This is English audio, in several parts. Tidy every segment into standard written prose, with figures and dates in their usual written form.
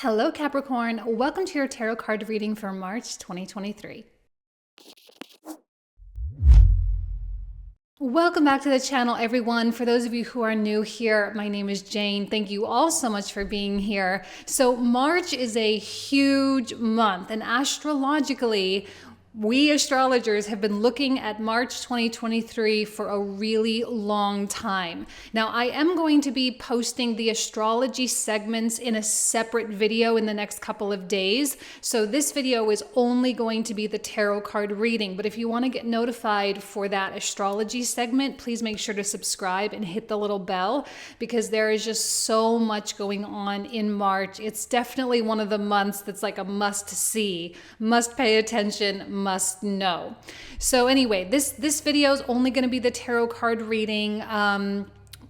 Hello Capricorn, welcome to your tarot card reading for March 2023. Welcome back to the channel, everyone. For those of you who are new here, my name is Jane. Thank you all so much for being here. So March is a huge month, and astrologically, we astrologers have been looking at March 2023 for a really long time. Now, I am going to be posting the astrology segments in a separate video in the next couple of days. So this video is only going to be the tarot card reading. But if you want to get notified for that astrology segment, please make sure to subscribe and hit the little bell, because there is just so much going on in March. It's definitely one of the months that's like a must see, must pay attention, must know. So anyway, this video is only going to be the tarot card reading.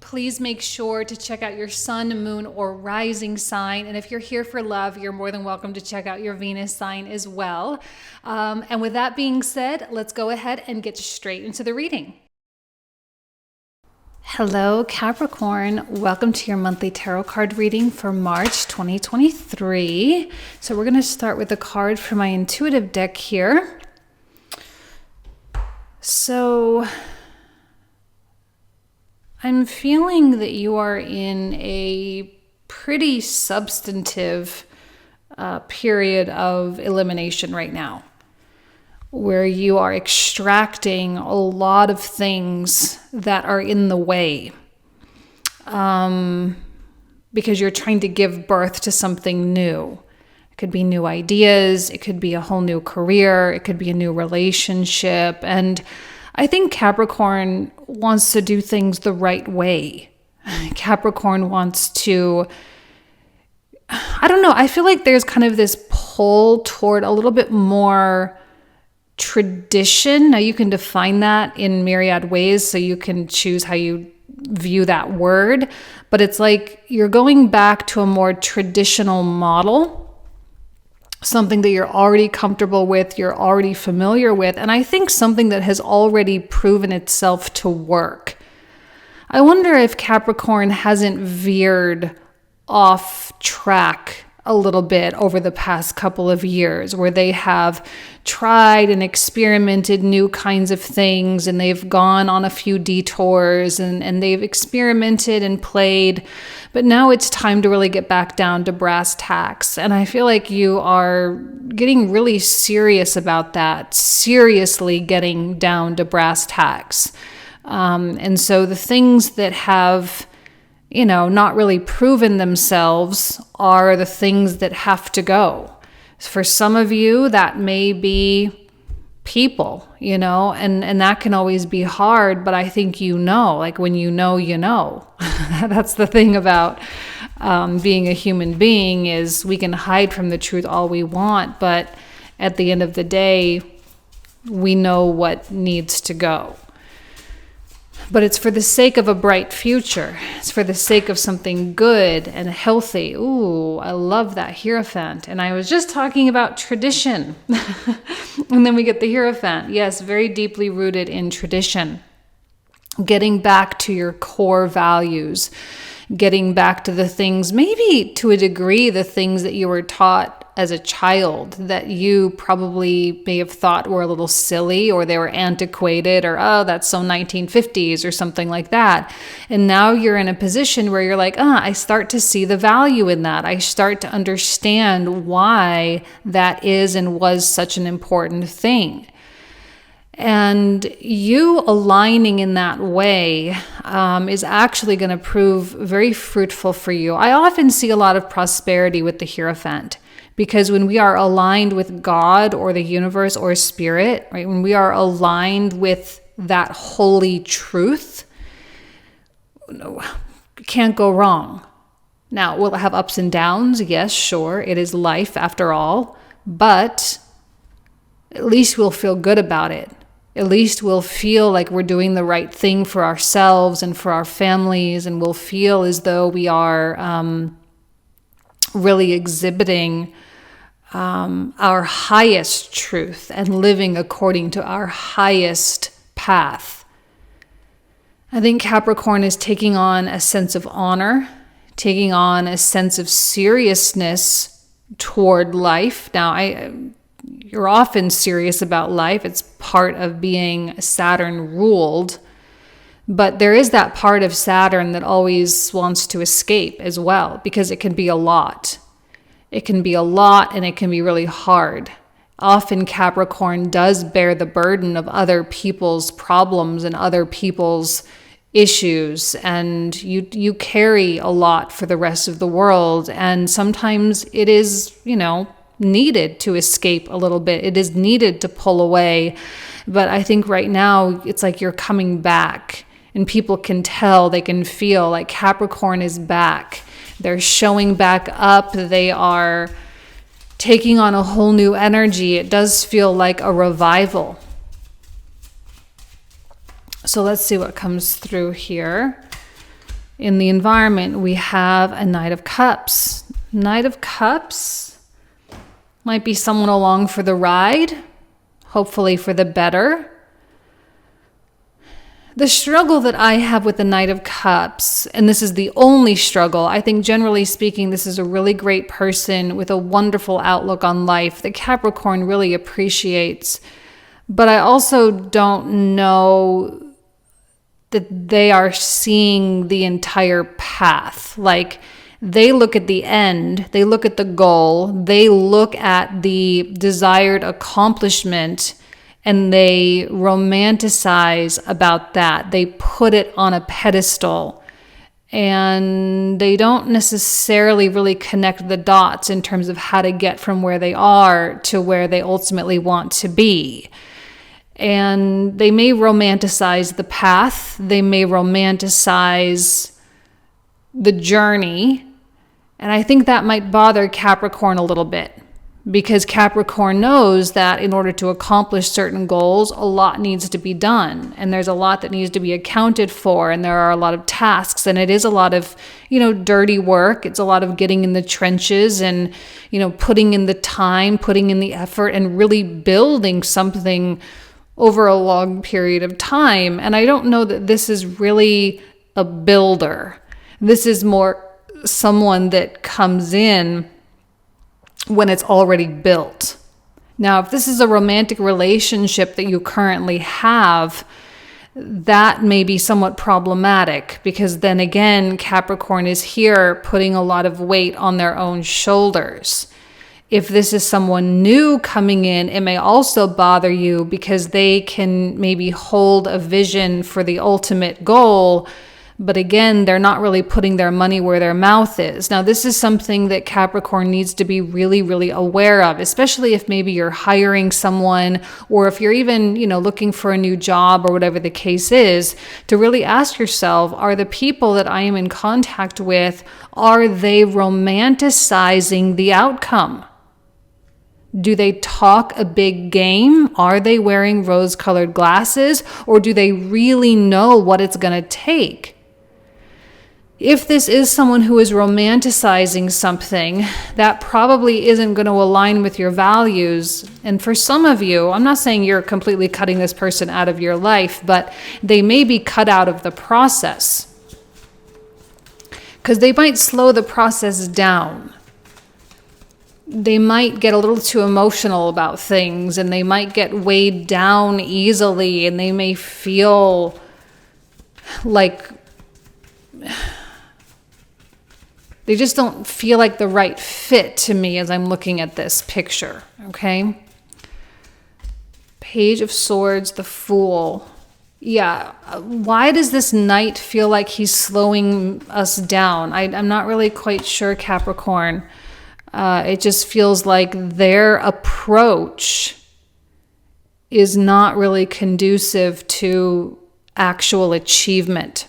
Please make sure to check out your sun, moon, or rising sign. And if you're here for love, you're more than welcome to check out your Venus sign as well. And with that being said, let's go ahead and get straight into the reading. Hello Capricorn, welcome to your monthly tarot card reading for March 2023. So we're going to start with a card from my intuitive deck here. So I'm feeling that you are in a pretty substantive period of elimination right now, where you are extracting a lot of things that are in the way, because you're trying to give birth to something new. It could be new ideas, it could be a whole new career, it could be a new relationship. And I think Capricorn wants to do things the right way. Capricorn wants to, I don't know, I feel like there's kind of this pull toward a little bit more tradition. Now you can define that in myriad ways, so you can choose how you view that word, but it's like you're going back to a more traditional model, something that you're already comfortable with, you're already familiar with, and I think something that has already proven itself to work. I wonder if Capricorn hasn't veered off track a little bit over the past couple of years, where they have tried and experimented new kinds of things, and they've gone on a few detours, and they've experimented and played, but now it's time to really get back down to brass tacks. And I feel like you are getting really serious about that, seriously getting down to brass tacks. And so the things that have not really proven themselves are the things that have to go. For some of you, that may be people, and that can always be hard, but I think like when you know. That's the thing about being a human being, is we can hide from the truth all we want, but at the end of the day, we know what needs to go. But it's for the sake of a bright future. It's for the sake of something good and healthy. Ooh, I love that Hierophant. And I was just talking about tradition. And then we get the Hierophant. Yes, very deeply rooted in tradition. Getting back to your core values. Getting back to the things, maybe to a degree, the things that you were taught as a child that you probably may have thought were a little silly, or they were antiquated, or, oh, that's so 1950s or something like that. And now you're in a position where you're like, I start to see the value in that. I start to understand why that is and was such an important thing. And you aligning in that way is actually going to prove very fruitful for you. I often see a lot of prosperity with the Hierophant, because when we are aligned with God or the universe or spirit, right, when we are aligned with that holy truth, can't go wrong. Now, will it have ups and downs? Yes, sure. It is life after all, but at least we'll feel good about it. At least we'll feel like we're doing the right thing for ourselves and for our families, and we'll feel as though we are really exhibiting our highest truth and living according to our highest path. I think Capricorn is taking on a sense of honor, taking on a sense of seriousness toward life. Now, you're often serious about life. It's part of being Saturn ruled. But there is that part of Saturn that always wants to escape as well, because it can be a lot. It can be a lot, and it can be really hard. Often Capricorn does bear the burden of other people's problems and other people's issues, and you carry a lot for the rest of the world. And sometimes it is, needed to escape a little bit. It is needed to pull away. But I think right now it's like you're coming back, and people can tell, they can feel like Capricorn is back. They're showing back up. They are taking on a whole new energy. It does feel like a revival. So let's see what comes through here. In the environment, we have a Knight of Cups. Knight of Cups might be someone along for the ride, hopefully for the better. The struggle that I have with the Knight of Cups, and this is the only struggle, I think generally speaking, this is a really great person with a wonderful outlook on life that Capricorn really appreciates. But I also don't know that they are seeing the entire path. Like, they look at the end, they look at the goal, they look at the desired accomplishment, and they romanticize about that. They put it on a pedestal, and they don't necessarily really connect the dots in terms of how to get from where they are to where they ultimately want to be. And they may romanticize the path, they may romanticize the journey, and I think that might bother Capricorn a little bit, because Capricorn knows that in order to accomplish certain goals, a lot needs to be done, and there's a lot that needs to be accounted for, and there are a lot of tasks, and it is a lot of, dirty work. It's a lot of getting in the trenches and, putting in the time, putting in the effort, and really building something over a long period of time. And I don't know that this is really a builder. This is more someone that comes in when it's already built. Now, if this is a romantic relationship that you currently have, that may be somewhat problematic, because then again, Capricorn is here putting a lot of weight on their own shoulders. If this is someone new coming in, it may also bother you because they can maybe hold a vision for the ultimate goal, but again, they're not really putting their money where their mouth is. Now, this is something that Capricorn needs to be really, really aware of, especially if maybe you're hiring someone, or if you're even, looking for a new job or whatever the case is, to really ask yourself, are the people that I am in contact with, are they romanticizing the outcome? Do they talk a big game? Are they wearing rose-colored glasses? Or do they really know what it's going to take? If this is someone who is romanticizing something, that probably isn't going to align with your values. And for some of you, I'm not saying you're completely cutting this person out of your life, but they may be cut out of the process, because they might slow the process down. They might get a little too emotional about things, and they might get weighed down easily, and they may feel like they just don't feel like the right fit to me as I'm looking at this picture, okay? Page of Swords, the Fool. Yeah, why does this Knight feel like he's slowing us down? I'm not really quite sure, Capricorn. It just feels like their approach is not really conducive to actual achievement.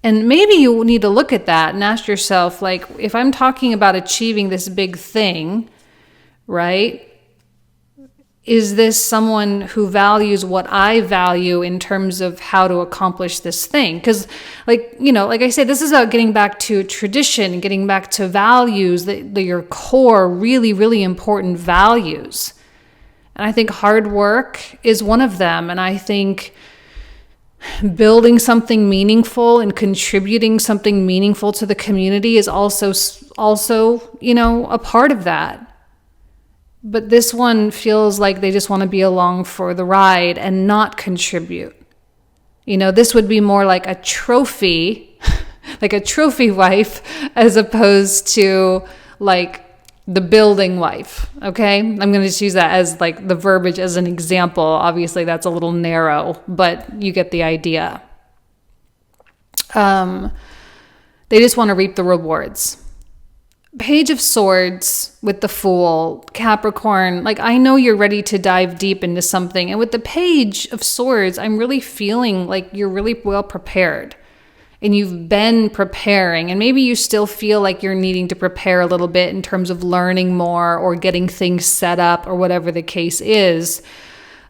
And maybe you need to look at that and ask yourself, like, if I'm talking about achieving this big thing, right? Is this someone who values what I value in terms of how to accomplish this thing? Because, like I said, this is about getting back to tradition, getting back to values, your core, really, really important values. And I think hard work is one of them. And I think building something meaningful and contributing something meaningful to the community is also also, you know, a part of that. But this one feels like they just want to be along for the ride and not contribute. You know, this would be more like a trophy, like a trophy wife, as opposed to like the building wife. Okay. I'm going to just use that as like the verbiage as an example. Obviously that's a little narrow, but you get the idea. They just want to reap the rewards. Page of Swords with the Fool, Capricorn, like I know you're ready to dive deep into something. And with the Page of Swords, I'm really feeling like you're really well prepared. And you've been preparing. And maybe you still feel like you're needing to prepare a little bit in terms of learning more or getting things set up or whatever the case is.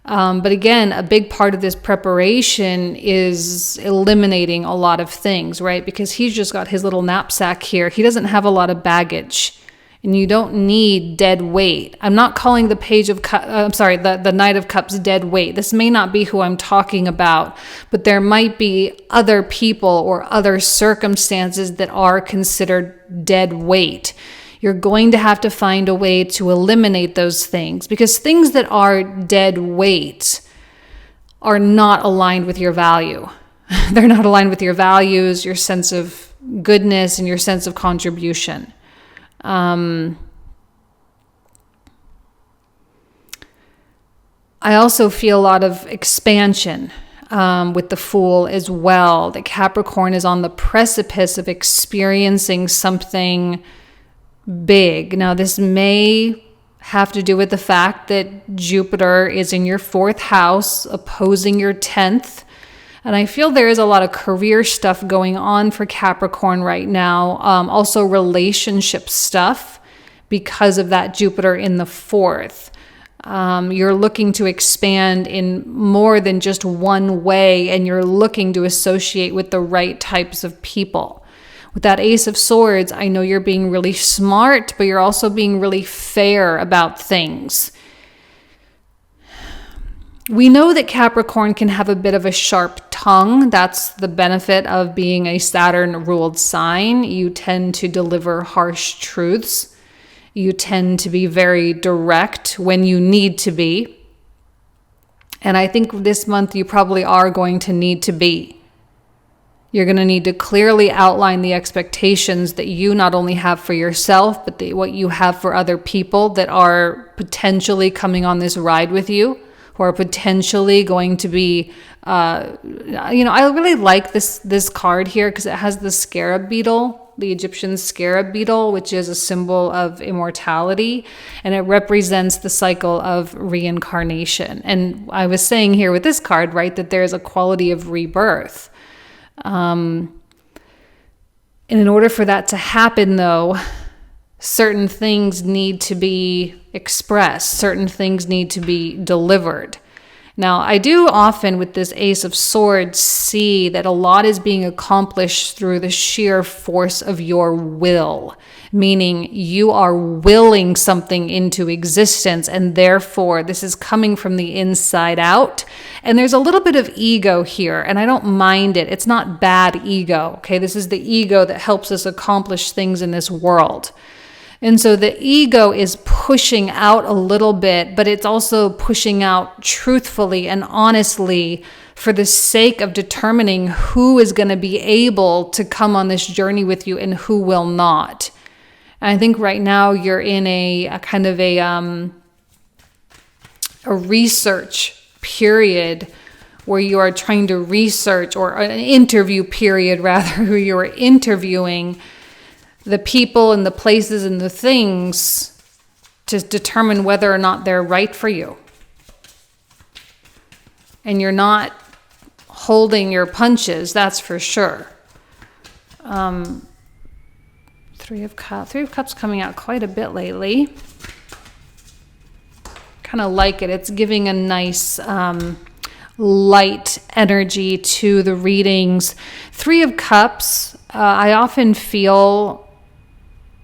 But again, a big part of this preparation is eliminating a lot of things, right? Because he's just got his little knapsack here. He doesn't have a lot of baggage, and you don't need dead weight. I'm not calling the the Knight of Cups dead weight. This may not be who I'm talking about, but there might be other people or other circumstances that are considered dead weight. You're going to have to find a way to eliminate those things, because things that are dead weight are not aligned with your value. They're not aligned with your values, your sense of goodness, and your sense of contribution. I also feel a lot of expansion with the Fool as well. The Capricorn is on the precipice of experiencing something big. Now, this may have to do with the fact that Jupiter is in your 4th house, opposing your 10th. And I feel there is a lot of career stuff going on for Capricorn right now. Also relationship stuff because of that Jupiter in the 4th. You're looking to expand in more than just one way, and you're looking to associate with the right types of people. With that Ace of Swords, I know you're being really smart, but you're also being really fair about things. We know that Capricorn can have a bit of a sharp tongue. That's the benefit of being a Saturn-ruled sign. You tend to deliver harsh truths. You tend to be very direct when you need to be. And I think this month you probably are going to need to be. You're going to need to clearly outline the expectations that you not only have for yourself, but what you have for other people that are potentially coming on this ride with you, who are potentially going to be, I really like this card here because it has the scarab beetle, the Egyptian scarab beetle, which is a symbol of immortality, and it represents the cycle of reincarnation. And I was saying here with this card, right, that there's a quality of rebirth. And in order for that to happen, though, certain things need to be expressed. Certain things need to be delivered. Now, I do often with this Ace of Swords see that a lot is being accomplished through the sheer force of your will, meaning you are willing something into existence, and therefore this is coming from the inside out. And there's a little bit of ego here, and I don't mind it. It's not bad ego, okay? This is the ego that helps us accomplish things in this world. And so the ego is pushing out a little bit, but it's also pushing out truthfully and honestly for the sake of determining who is going to be able to come on this journey with you and who will not. And I think right now you're in a kind of a research period where you are trying to research, or an interview period rather, where you are interviewing the people and the places and the things to determine whether or not they're right for you. And you're not holding your punches, that's for sure. Three of Cups coming out quite a bit lately. Kind of like it. It's giving a nice light energy to the readings. 3 of Cups, I often feel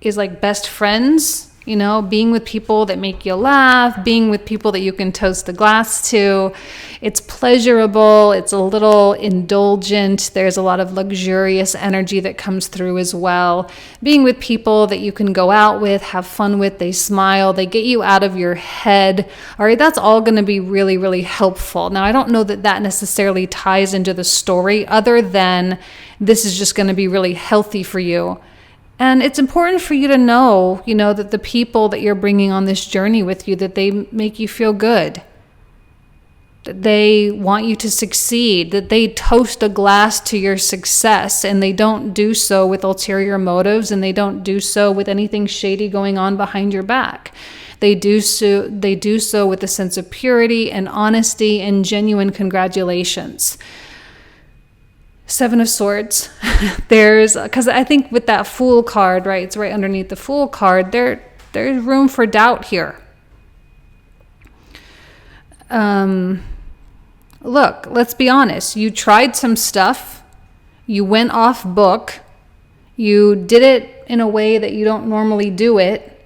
is like best friends You know, being with people that make you laugh, being with people that you can toast a glass to. It's pleasurable. It's a little indulgent. There's a lot of luxurious energy that comes through as well. Being with people that you can go out with, have fun with, they smile, they get you out of your head. All right, that's all going to be really, really helpful. Now, I don't know that that necessarily ties into the story, other than this is just going to be really healthy for you. And it's important for you to know, that the people that you're bringing on this journey with you, that they make you feel good, that they want you to succeed, that they toast a glass to your success, and they don't do so with ulterior motives, and they don't do so with anything shady going on behind your back. They do so with a sense of purity and honesty and genuine congratulations. Seven of Swords. Because I think with that Fool card, right, it's right underneath the Fool card, there's room for doubt here. Look, let's be honest. You tried some stuff. You went off book. You did it in a way that you don't normally do it.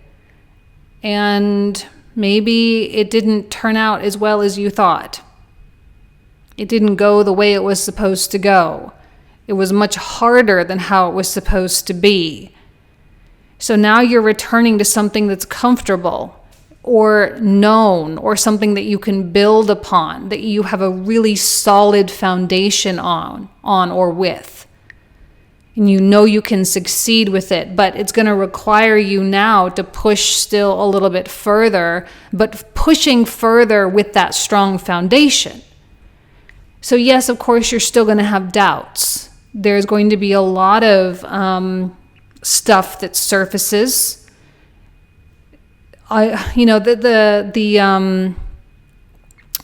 And maybe it didn't turn out as well as you thought. It didn't go the way it was supposed to go. It was much harder than how it was supposed to be. So now you're returning to something that's comfortable or known, or something that you can build upon, that you have a really solid foundation on or with. And you can succeed with it, but it's going to require you now to push still a little bit further, but pushing further with that strong foundation. So yes, of course, you're still going to have doubts. There's going to be a lot of stuff that surfaces. The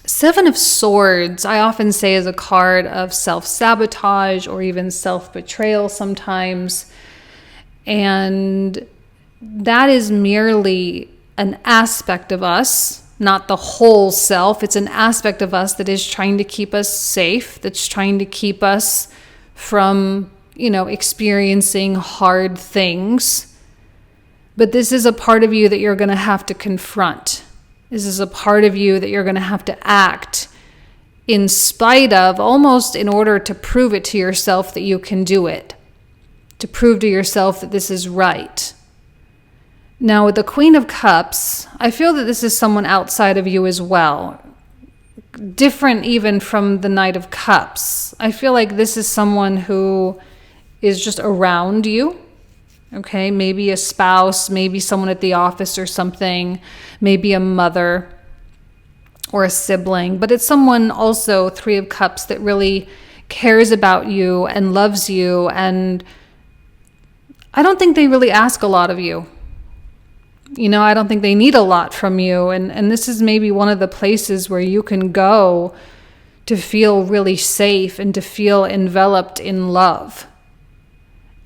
Seven of Swords, I often say, is a card of self-sabotage or even self-betrayal sometimes. And that is merely an aspect of us, not the whole self. It's an aspect of us that is trying to keep us safe, that's trying to keep us from, experiencing hard things. But this is a part of you that you're going to have to confront. This is a part of you that you're going to have to act in spite of, almost in order to prove it to yourself that you can do it, to prove to yourself that this is right. Now, with the Queen of Cups, I feel that this is someone outside of you as well. Different even from the Knight of Cups. I feel like this is someone who is just around you. Okay, maybe a spouse, maybe someone at the office or something, maybe a mother or a sibling. But it's someone also, Three of Cups, that really cares about you and loves you. And I don't think they really ask a lot of you. I don't think they need a lot from you. And this is maybe one of the places where you can go to feel really safe and to feel enveloped in love.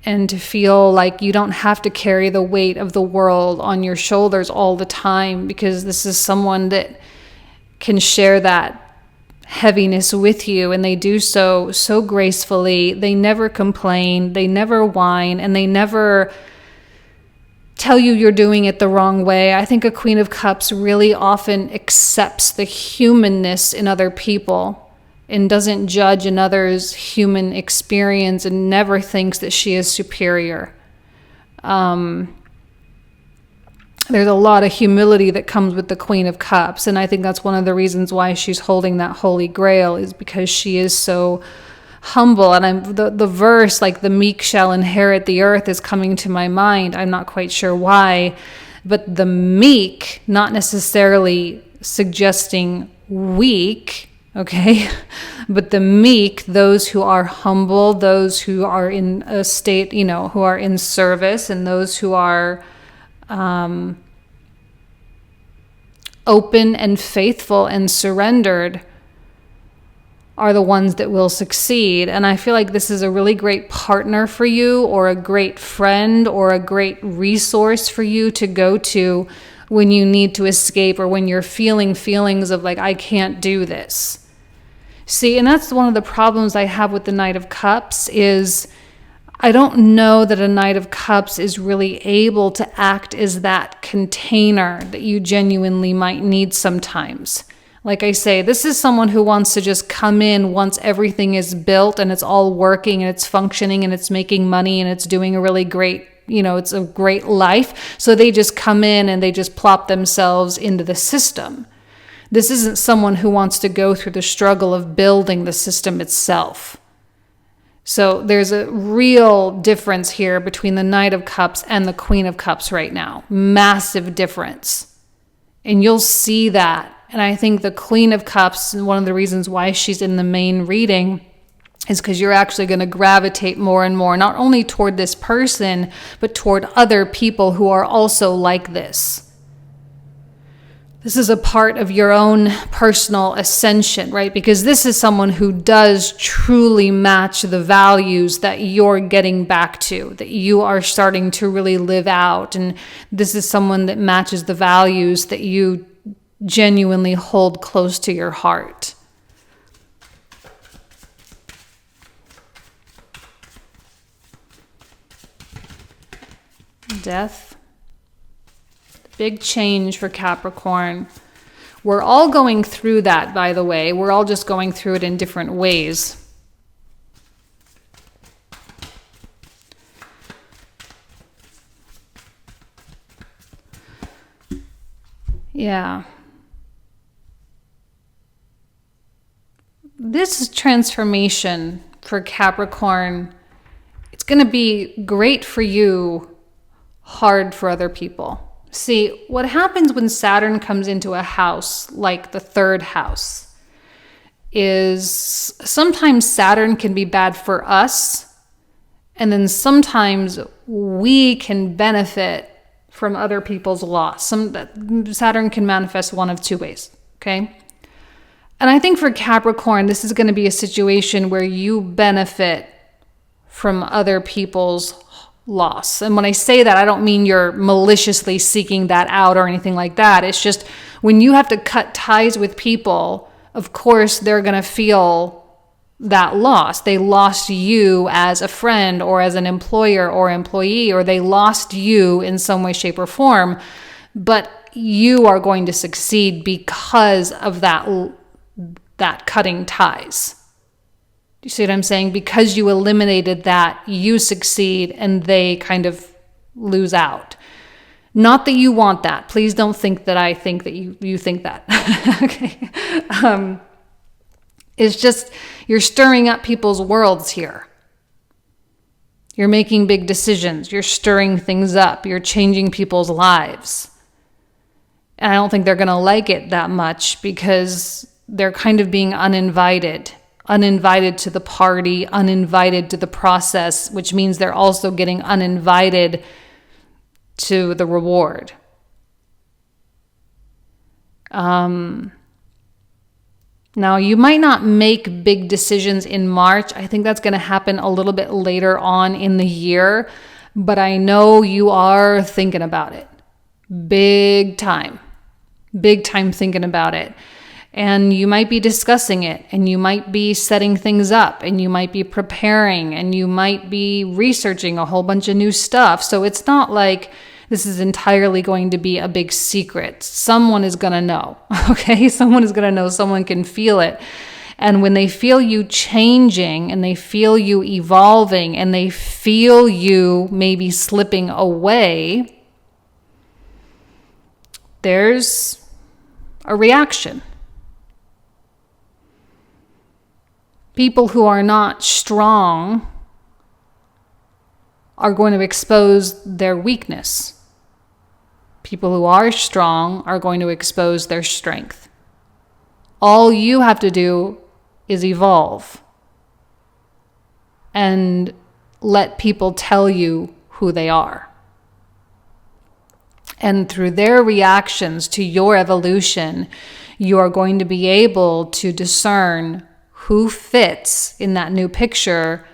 And to feel like you don't have to carry the weight of the world on your shoulders all the time, because this is someone that can share that heaviness with you, and they do so gracefully. They never complain, they never whine, and they never tell you you're doing it the wrong way. I think a Queen of Cups really often accepts the humanness in other people and doesn't judge another's human experience and never thinks that she is superior. There's a lot of humility that comes with the Queen of Cups, and I think that's one of the reasons why she's holding that Holy Grail, is because she is so humble. And the verse, like the meek shall inherit the earth, is coming to my mind. I'm not quite sure why, but the meek, not necessarily suggesting weak, okay, but the meek, those who are humble, those who are in a state, who are in service, and those who are open and faithful and surrendered, are the ones that will succeed. And I feel like this is a really great partner for you, or a great friend, or a great resource for you to go to when you need to escape, or when you're feeling feelings of like, I can't do this. See, and that's one of the problems I have with the Knight of Cups is I don't know that a Knight of Cups is really able to act as that container that you genuinely might need sometimes. Like I say, this is someone who wants to just come in once everything is built and it's all working and it's functioning and it's making money and it's doing a really great, it's a great life. So they just come in and they just plop themselves into the system. This isn't someone who wants to go through the struggle of building the system itself. So there's a real difference here between the Knight of Cups and the Queen of Cups right now. Massive difference. And you'll see that. And I think the Queen of Cups, one of the reasons why she's in the main reading, is because you're actually going to gravitate more and more, not only toward this person, but toward other people who are also like this. This is a part of your own personal ascension, right? Because this is someone who does truly match the values that you're getting back to, that you are starting to really live out. And this is someone that matches the values that you genuinely hold close to your heart. Death. Big change for Capricorn. We're all going through that, by the way. We're all just going through it in different ways. Yeah. This transformation for Capricorn, it's going to be great for you, hard for other people. See, what happens when Saturn comes into a house like the third house is sometimes Saturn can be bad for us, and then sometimes we can benefit from other people's loss. Saturn can manifest one of two ways, okay? And I think for Capricorn, this is going to be a situation where you benefit from other people's loss. And when I say that, I don't mean you're maliciously seeking that out or anything like that. It's just when you have to cut ties with people, of course, they're going to feel that loss. They lost you as a friend or as an employer or employee, or they lost you in some way, shape, or form. But you are going to succeed because of that cutting ties. You see what I'm saying? Because you eliminated that, you succeed and they kind of lose out. Not that you want that. Please don't think that I think that you think that. Okay. It's just you're stirring up people's worlds here. You're making big decisions. You're stirring things up. You're changing people's lives. And I don't think they're going to like it that much because they're kind of being uninvited to the party, uninvited to the process, which means they're also getting uninvited to the reward. Now, you might not make big decisions in March. I think that's going to happen a little bit later on in the year, but I know you are thinking about it. Big time thinking about it. And you might be discussing it, and you might be setting things up, and you might be preparing, and you might be researching a whole bunch of new stuff. So it's not like this is entirely going to be a big secret. Someone is going to know, okay? Someone is going to know. Someone can feel it. And when they feel you changing, and they feel you evolving, and they feel you maybe slipping away, there's a reaction. People who are not strong are going to expose their weakness. People who are strong are going to expose their strength. All you have to do is evolve and let people tell you who they are. And through their reactions to your evolution, you are going to be able to discern who fits in that new picture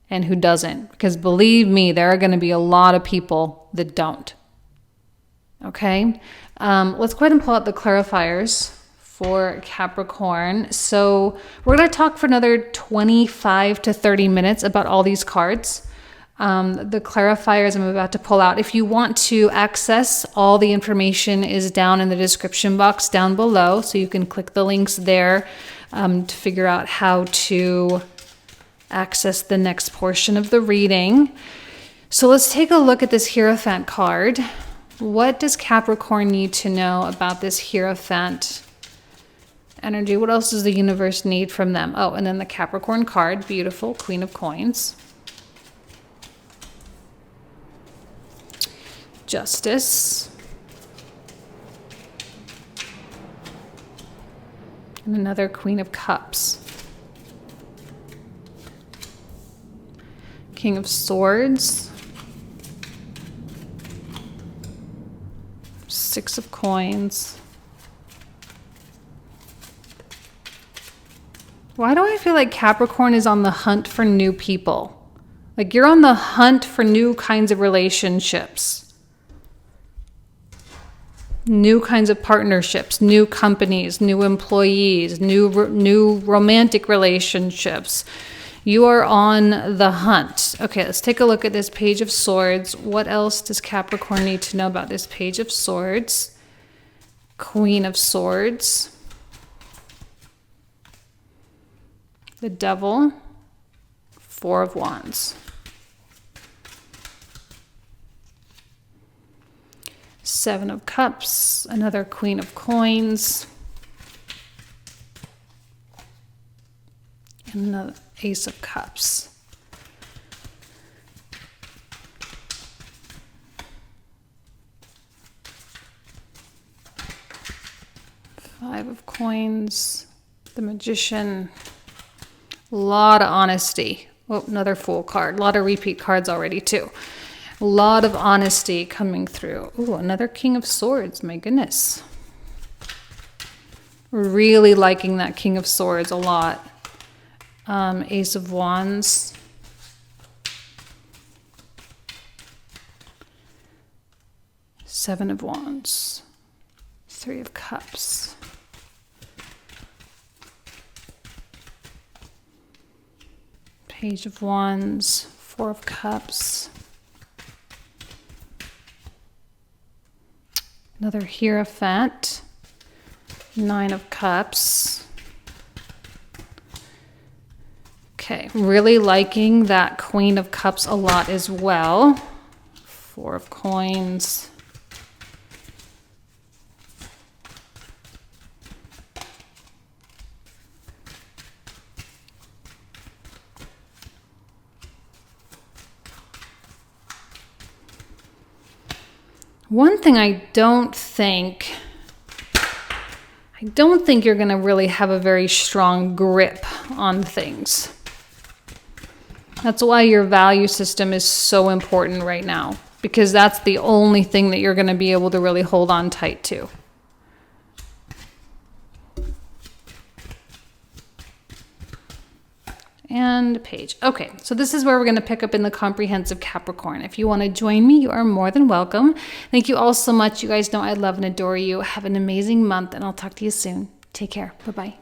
and who doesn't. Because believe me, there are going to be a lot of people that don't. Okay? Let's go ahead and pull out the clarifiers for Capricorn. So we're going to talk for another 25 to 30 minutes about all these cards. The clarifiers I'm about to pull out. If you want to access, all the information is down in the description box down below. So you can click the links there to figure out how to access the next portion of the reading. So let's take a look at this Hierophant card. What does Capricorn need to know about this Hierophant energy? What else does the universe need from them? Oh, and then the Capricorn card, beautiful, Queen of Coins. Justice. And another Queen of Cups. King of Swords. Six of Coins. Why do I feel like Capricorn is on the hunt for new people? Like you're on the hunt for new kinds of relationships. New kinds of partnerships, new companies, new employees, new romantic relationships. You are on the hunt. Okay, let's take a look at this Page of Swords. What else does Capricorn need to know about this Page of Swords? Queen of Swords. The Devil. Four of Wands. Seven of Cups. Another Queen of Coins. And another Ace of Cups. Five of Coins. The Magician. A lot of honesty. Oh, another Fool card. A lot of repeat cards already too. A lot of honesty coming through. Ooh, another King of Swords. My goodness. Really liking that King of Swords a lot. Ace of Wands. Seven of Wands. Three of Cups. Page of Wands. Four of Cups. Another Hierophant. Nine of Cups. Okay, really liking that Queen of Cups a lot as well. Four of Coins. One thing I don't think you're going to really have a very strong grip on things. That's why your value system is so important right now, because that's the only thing that you're going to be able to really hold on tight to. And Page. Okay, so this is where we're going to pick up in the comprehensive Capricorn. If you want to join me, you are more than welcome. Thank you all so much. You guys know I love and adore you. Have an amazing month, and I'll talk to you soon. Take care. Bye-bye.